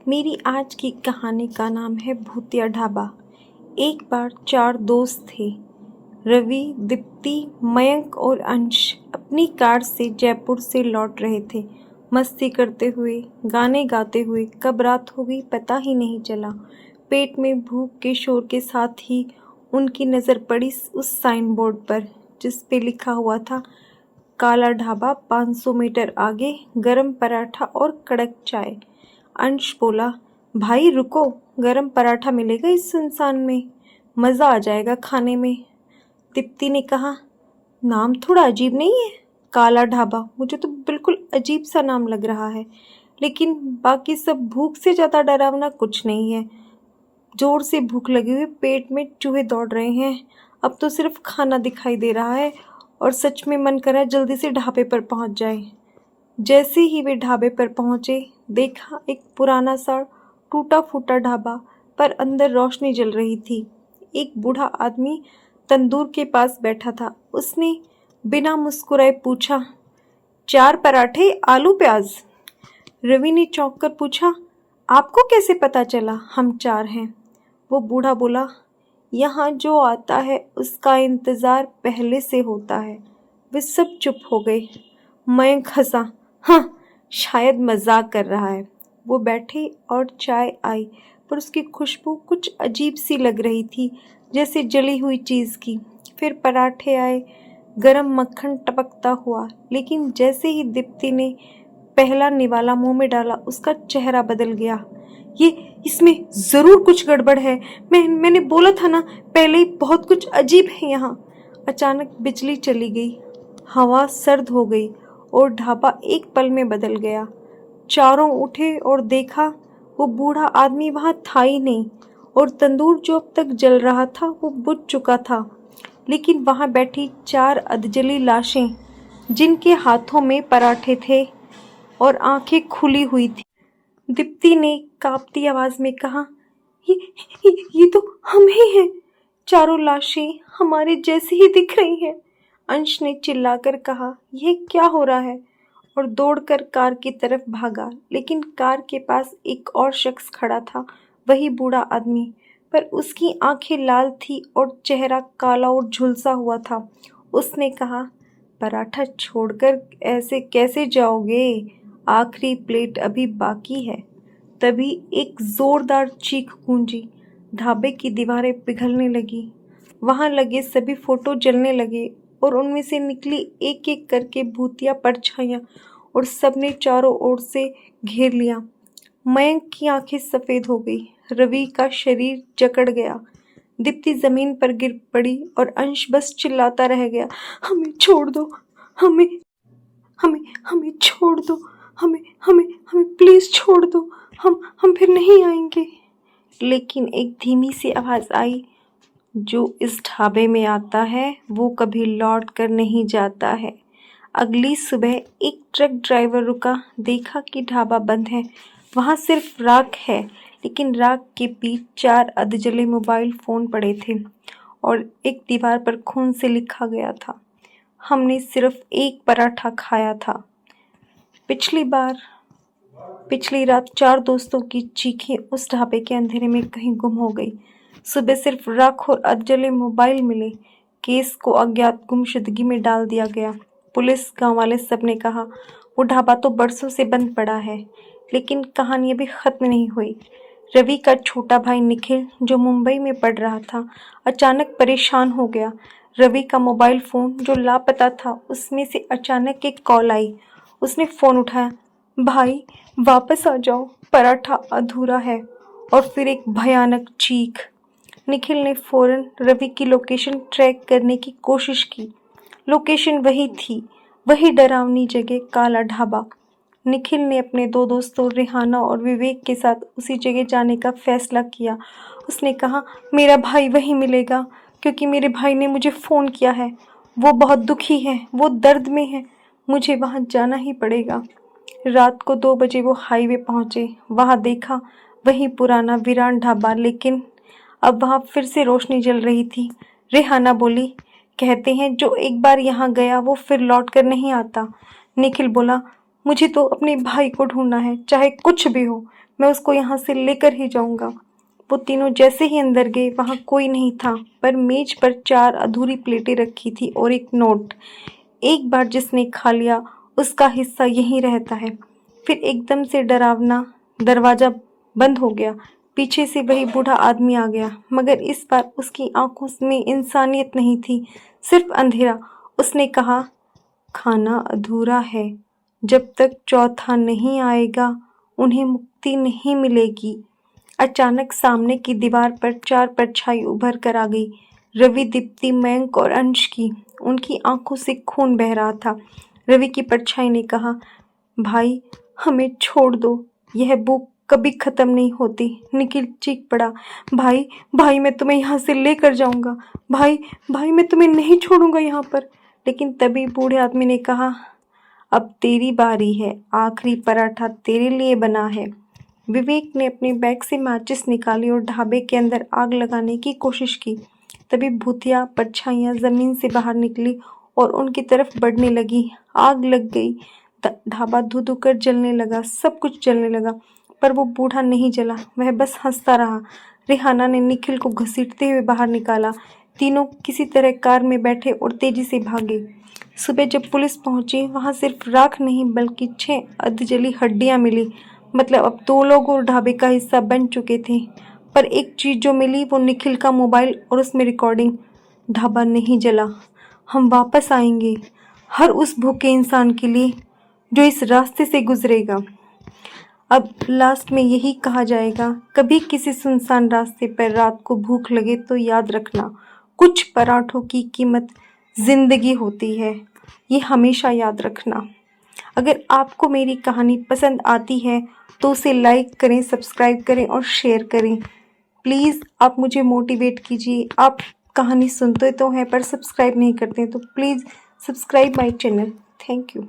मेरी आज की कहानी का नाम है भूतिया ढाबा। एक बार 4 दोस्त थे। रवि, दीप्ति, मयंक और अंश अपनी कार से जयपुर से लौट रहे थे। मस्ती करते हुए, गाने गाते हुए कब रात हो गई पता ही नहीं चला। पेट में भूख के शोर के साथ ही उनकी नज़र पड़ी उस साइन बोर्ड पर जिस पे लिखा हुआ था काला ढाबा, 500 मीटर आगे, गरम पराठा और कड़क चाय। अंश बोला, भाई रुको, गरम पराठा मिलेगा इस सुनसान में, मज़ा आ जाएगा खाने में। दीप्ति ने कहा, नाम थोड़ा अजीब नहीं है? काला ढाबा, मुझे तो बिल्कुल अजीब सा नाम लग रहा है। लेकिन बाकी सब भूख से ज़्यादा डरावना कुछ नहीं है। जोर से भूख लगी हुई, पेट में चूहे दौड़ रहे हैं। अब तो सिर्फ खाना दिखाई दे रहा है और सच में मन कर रहा है जल्दी से ढाबे पर पहुंच जाए। जैसे ही वे ढाबे पर पहुंचे, देखा एक पुराना सा टूटा फूटा ढाबा, पर अंदर रोशनी जल रही थी। एक बूढ़ा आदमी तंदूर के पास बैठा था। उसने बिना मुस्कुराए पूछा, 4 पराठे, आलू प्याज। रवि ने चौंक कर पूछा, आपको कैसे पता चला हम 4 हैं? वो बूढ़ा बोला, यहाँ जो आता है उसका इंतज़ार पहले से होता है। वे सब चुप हो गए। मयंक हंसा, हाँ, शायद मजाक कर रहा है। वो बैठे और चाय आई, पर उसकी खुशबू कुछ अजीब सी लग रही थी, जैसे जली हुई चीज़ की। फिर पराठे आए, गरम मक्खन टपकता हुआ। लेकिन जैसे ही दीप्ति ने पहला निवाला मुंह में डाला, उसका चेहरा बदल गया। ये इसमें ज़रूर कुछ गड़बड़ है। मैंने बोला था ना, पहले ही बहुत कुछ अजीब है यहाँ। अचानक बिजली चली गई, हवा सर्द हो गई और ढाबा एक पल में बदल गया। चारों उठे और देखा, वो बूढ़ा आदमी वहाँ था ही नहीं, और तंदूर जो अब तक जल रहा था वो बुझ चुका था। लेकिन वहाँ बैठी 4 अधजली लाशें, जिनके हाथों में पराठे थे और आंखें खुली हुई थी। दीप्ति ने कांपती आवाज़ में कहा, ये तो हम ही हैं। चारों लाशें हमारे जैसे ही दिख रही हैं। अंश ने चिल्लाकर कहा, यह क्या हो रहा है? और दौड़कर कार की तरफ भागा। लेकिन कार के पास एक और शख्स खड़ा था, वही बूढ़ा आदमी, पर उसकी आंखें लाल थी और चेहरा काला और झुलसा हुआ था। उसने कहा, पराठा छोड़कर ऐसे कैसे जाओगे? आखिरी प्लेट अभी बाकी है। तभी एक जोरदार चीख गूंजी, ढाबे की दीवारें पिघलने लगी, वहां लगे सभी फोटो जलने लगे और उनमें से निकली एक एक करके भूतिया परछाइयाँ, और सबने चारों ओर से घेर लिया। मयंक की आंखें सफ़ेद हो गई, रवि का शरीर जकड़ गया, दीप्ति ज़मीन पर गिर पड़ी और अंश बस चिल्लाता रह गया, हमें छोड़ दो, हमें हमें हमें छोड़ दो, हमें हमें हमें प्लीज़ छोड़ दो, हम फिर नहीं आएंगे। लेकिन एक धीमी सी आवाज़ आई, जो इस ढाबे में आता है वो कभी लौट कर नहीं जाता है। अगली सुबह एक ट्रक ड्राइवर रुका, देखा कि ढाबा बंद है, वहाँ सिर्फ राख है। लेकिन राख के बीच 4 अधजले मोबाइल फ़ोन पड़े थे और एक दीवार पर खून से लिखा गया था, हमने सिर्फ एक पराठा खाया था। पिछली रात 4 दोस्तों की चीखें उस ढाबे के अंधेरे में कहीं गुम हो गई। सुबह सिर्फ राख और अधजले मोबाइल मिले। केस को अज्ञात गुमशुदगी में डाल दिया गया। पुलिस, गांव वाले सब ने कहा, वो ढाबा तो बरसों से बंद पड़ा है। लेकिन कहानी अभी ख़त्म नहीं हुई। रवि का छोटा भाई निखिल, जो मुंबई में पढ़ रहा था, अचानक परेशान हो गया। रवि का मोबाइल फ़ोन जो लापता था, उसमें से अचानक एक कॉल आई। उसने फ़ोन उठाया, भाई वापस आ जाओ, पराठा अधूरा है। और फिर एक भयानक चीख। निखिल ने फ़ौरन रवि की लोकेशन ट्रैक करने की कोशिश की। लोकेशन वही थी, वही डरावनी जगह, काला ढाबा। निखिल ने अपने 2 दोस्तों रेहाना और विवेक के साथ उसी जगह जाने का फैसला किया। उसने कहा, मेरा भाई वहीं मिलेगा, क्योंकि मेरे भाई ने मुझे फ़ोन किया है। वो बहुत दुखी है, वो दर्द में है, मुझे वहाँ जाना ही पड़ेगा। रात को 2 बजे वो हाईवे पहुँचे। वहाँ देखा वही पुराना वीरान ढाबा, लेकिन अब वहाँ फिर से रोशनी जल रही थी। रेहाना बोली, कहते हैं जो एक बार यहाँ गया वो फिर लौट कर नहीं आता। निखिल बोला, मुझे तो अपने भाई को ढूंढना है, चाहे कुछ भी हो, मैं उसको यहाँ से लेकर ही जाऊंगा। वो तीनों जैसे ही अंदर गए वहाँ कोई नहीं था, पर मेज पर 4 अधूरी प्लेटें रखी थी और एक नोट। एक बार जिसने खा लिया उसका हिस्सा यहीं रहता है। फिर एकदम से डरावना दरवाज़ा बंद हो गया। पीछे से वही बूढ़ा आदमी आ गया, मगर इस बार उसकी आंखों में इंसानियत नहीं थी, सिर्फ अंधेरा। उसने कहा, खाना अधूरा है, जब तक चौथा नहीं आएगा उन्हें मुक्ति नहीं मिलेगी। अचानक सामने की दीवार पर 4 परछाई उभर कर आ गई। रवि, दीप्ति, मयंक और अंश की। उनकी आंखों से खून बह रहा था। रवि की परछाई ने कहा, भाई हमें छोड़ दो, यह भूख कभी खत्म नहीं होती। निखिल चीख पड़ा, भाई भाई मैं तुम्हें यहाँ से लेकर जाऊंगा, भाई भाई मैं तुम्हें नहीं छोड़ूंगा यहाँ पर। लेकिन तभी बूढ़े आदमी ने कहा, अब तेरी बारी है, आखिरी पराठा तेरे लिए बना है। विवेक ने अपने बैग से माचिस निकाली और ढाबे के अंदर आग लगाने की कोशिश की। तभी भूतिया परछाइयाँ जमीन से बाहर निकली और उनकी तरफ बढ़ने लगी। आग लग गई, ढाबा धू धू कर जलने लगा, सब कुछ जलने लगा, पर वो बूढ़ा नहीं जला, वह बस हंसता रहा। रिहाना ने निखिल को घसीटते हुए बाहर निकाला। तीनों किसी तरह कार में बैठे और तेजी से भागे। सुबह जब पुलिस पहुंची, वहां सिर्फ राख नहीं बल्कि 6 अधजली हड्डियां मिली। मतलब अब 2 लोग और ढाबे का हिस्सा बन चुके थे। पर एक चीज जो मिली वो निखिल का मोबाइल और उसमें रिकॉर्डिंग। ढाबा नहीं जला, हम वापस आएंगे, हर उस भूखे इंसान के लिए जो इस रास्ते से गुजरेगा। अब लास्ट में यही कहा जाएगा, कभी किसी सुनसान रास्ते पर रात को भूख लगे तो याद रखना, कुछ पराठों की कीमत जिंदगी होती है। ये हमेशा याद रखना। अगर आपको मेरी कहानी पसंद आती है तो उसे लाइक करें, सब्सक्राइब करें और शेयर करें। प्लीज़ आप मुझे मोटिवेट कीजिए। आप कहानी सुनते तो हैं पर सब्सक्राइब नहीं करते हैं, तो please subscribe my channel. Thank you.